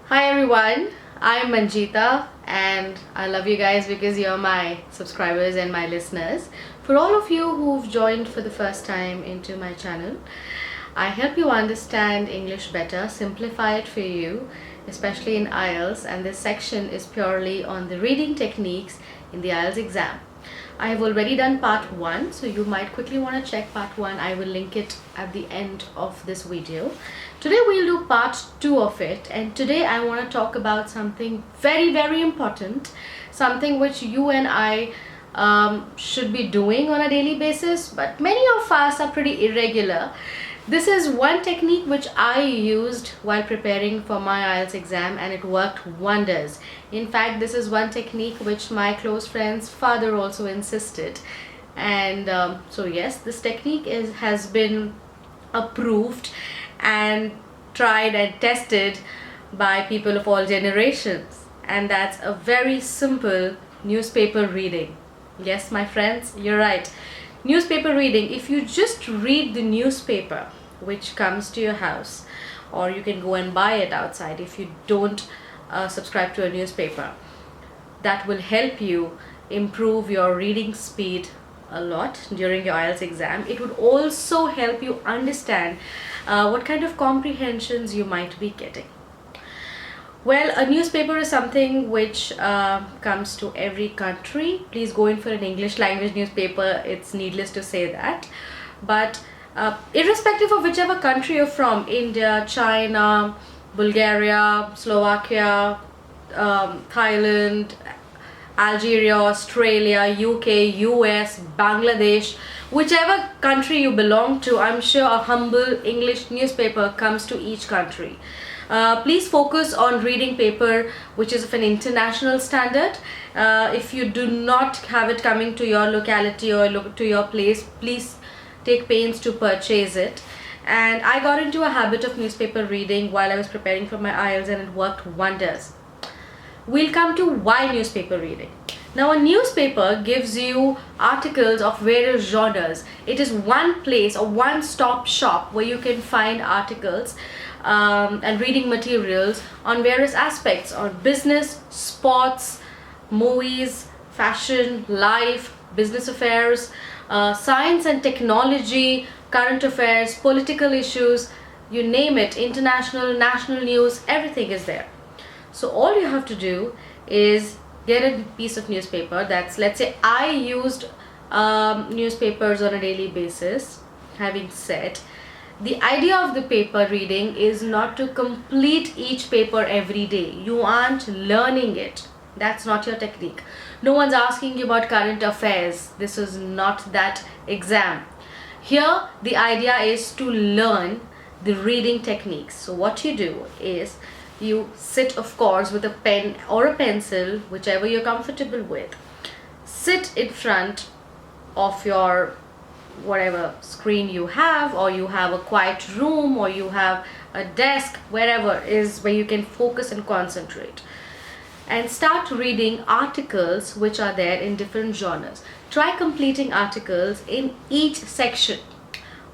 Hi everyone, I'm Manjeeta and I love you guys because you're my subscribers and my listeners. For all of you who've joined for the first time into my channel, I help you understand English better, simplify it for you, especially in IELTS, and this section is purely on the reading techniques in the IELTS exam. I have already done part 1, so you might quickly want to check part 1. I will link it at the end of this video. Today we'll do part 2 of it, and today I want to talk about something very important, something which you and I should be doing on a daily basis, but many of us are pretty irregular. This is one technique which I used while preparing for my IELTS exam and it worked wonders. In fact, this is one technique which my close friend's father also insisted. And so yes, this technique has been approved and tried and tested by people of all generations. And that's a very simple newspaper reading. Yes, my friends, you're right. Newspaper reading, if you just read the newspaper which comes to your house, or you can go and buy it outside if you don't subscribe to a newspaper, that will help you improve your reading speed a lot during your IELTS exam. It would also help you understand what kind of comprehensions you might be getting. Well, a newspaper is something which comes to every country. Please go in for an English language newspaper, it's needless to say that. But irrespective of whichever country you're from, India, China, Bulgaria, Slovakia, Thailand, Algeria, Australia, UK, US, Bangladesh, whichever country you belong to, I'm sure a humble English newspaper comes to each country. Please focus on reading paper which is of an international standard. If you do not have it coming to your locality or to your place, please take pains to purchase it. And I got into a habit of newspaper reading while I was preparing for my IELTS and it worked wonders. We'll come to why newspaper reading. Now, a newspaper gives you articles of various genres. It is one place, a one-stop shop where you can find articles and reading materials on various aspects on business, sports, movies, fashion, life, business affairs, science and technology, current affairs, political issues, you name it, international, national news, everything is there. So all you have to do is get a piece of newspaper. That's, let's say I used newspapers on a daily basis. Having said, the idea of the paper reading is not to complete each paper every day. You aren't learning it. That's not your technique. No one's asking you about current affairs. This is not that exam. Here the idea is to learn the reading techniques. So what you do is you sit, of course, with a pen or a pencil, whichever you're comfortable with. Sit in front of your whatever screen you have, or you have a quiet room, or you have a desk, wherever is where you can focus and concentrate, and start reading articles which are there in different genres. Try completing articles in each section.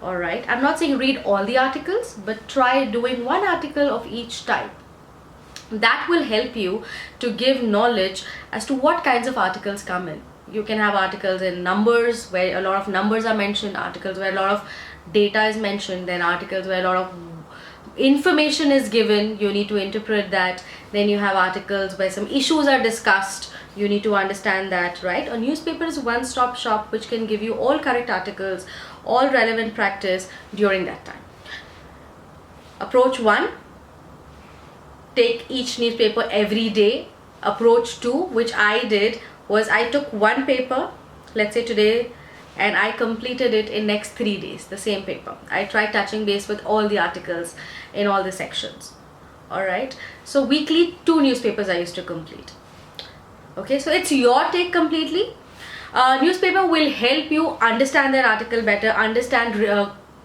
Alright, I'm not saying read all the articles, but try doing one article of each type. That will help you to give knowledge as to what kinds of articles come in. You can have articles in numbers where a lot of numbers are mentioned, articles where a lot of data is mentioned, then articles where a lot of information is given, you need to interpret that. Then you have articles where some issues are discussed, you need to understand that, right? A newspaper is a one-stop shop which can give you all correct articles, all relevant practice during that time. Approach 1, take each newspaper every day. Approach 2, which I did, was I took one paper, let's say today, and I completed it in next 3 days, the same paper. I tried touching base with all the articles in all the sections. Alright, so weekly 2 newspapers I used to complete. Okay, so it's your take completely. Newspaper will help you understand that article better, understand,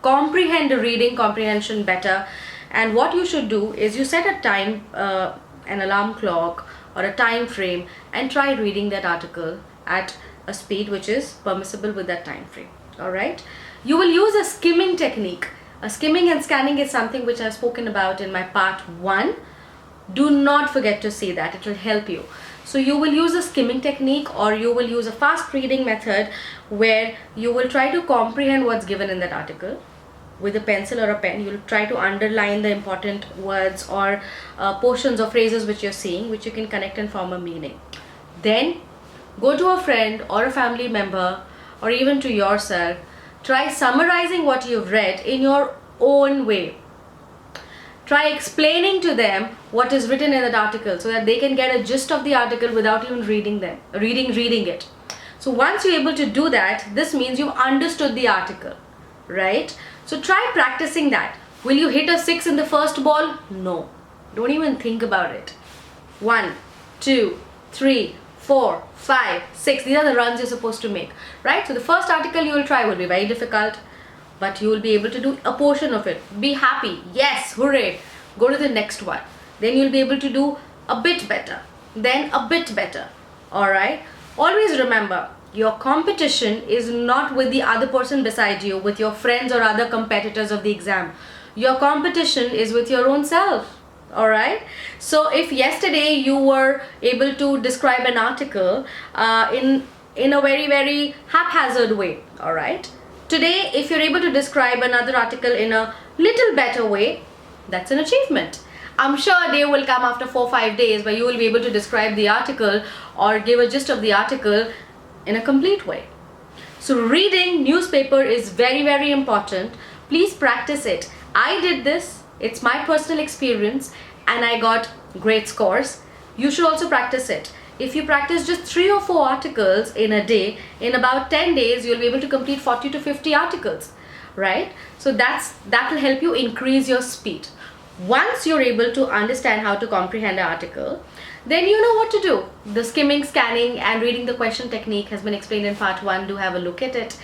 comprehend the reading comprehension better. And what you should do is you set a time, an alarm clock or a time frame, and try reading that article at a speed which is permissible with that time frame. Alright, you will use a skimming technique. Skimming and scanning is something which I've spoken about in my part 1 Do not forget to see that. It will help you. So you will use a skimming technique, or you will use a fast reading method where you will try to comprehend what's given in that article. With a pencil or a pen, you'll try to underline the important words or portions or phrases which you're seeing, which you can connect and form a meaning. Then go to a friend or a family member, or even to yourself. Try summarizing what you've read in your own way. Try explaining to them what is written in that article so that they can get a gist of the article without even reading it. So once you're able to do that, this means you've understood the article, right? So try practicing that. Will you hit a 6 in the first ball? No. Don't even think about it. 1, 2, 3, 4, 5, 6. These are the runs you're supposed to make, right? So the first article you will try will be very difficult, but you will be able to do a portion of it. Be happy. Yes, hooray. Go to the next one. Then you'll be able to do a bit better. Then a bit better. Alright? Always remember, your competition is not with the other person beside you, with your friends or other competitors of the exam. Your competition is with your own self. Alright? So if yesterday you were able to describe an article in a very, very haphazard way, alright? Today, if you're able to describe another article in a little better way, that's an achievement. I'm sure a day will come after 4-5 days where you will be able to describe the article or give a gist of the article in a complete way. So reading newspaper is very, very important. Please practice it. I did this. It's my personal experience and I got great scores. You should also practice it. If you practice just 3 or 4 articles in a day, in about 10 days, you'll be able to complete 40 to 50 articles, right? So that will help you increase your speed. Once you're able to understand how to comprehend an article, then you know what to do. The skimming, scanning and reading the question technique has been explained in part 1. Do have a look at it.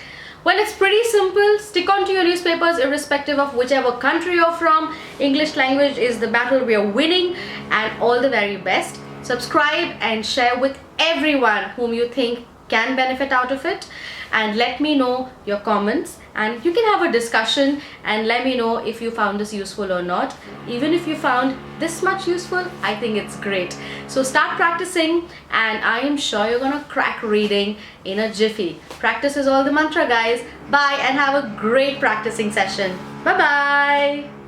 Well, it's pretty simple. Stick on to your newspapers irrespective of whichever country you're from. English language is the battle we are winning, and all the very best. Subscribe and share with everyone whom you think can benefit out of it, and let me know your comments, and you can have a discussion and let me know if you found this useful or not. Even if you found this much useful, I think it's great. So start practicing and I am sure you're gonna crack reading in a jiffy. Practice is all the mantra, guys. Bye and have a great practicing session. Bye bye.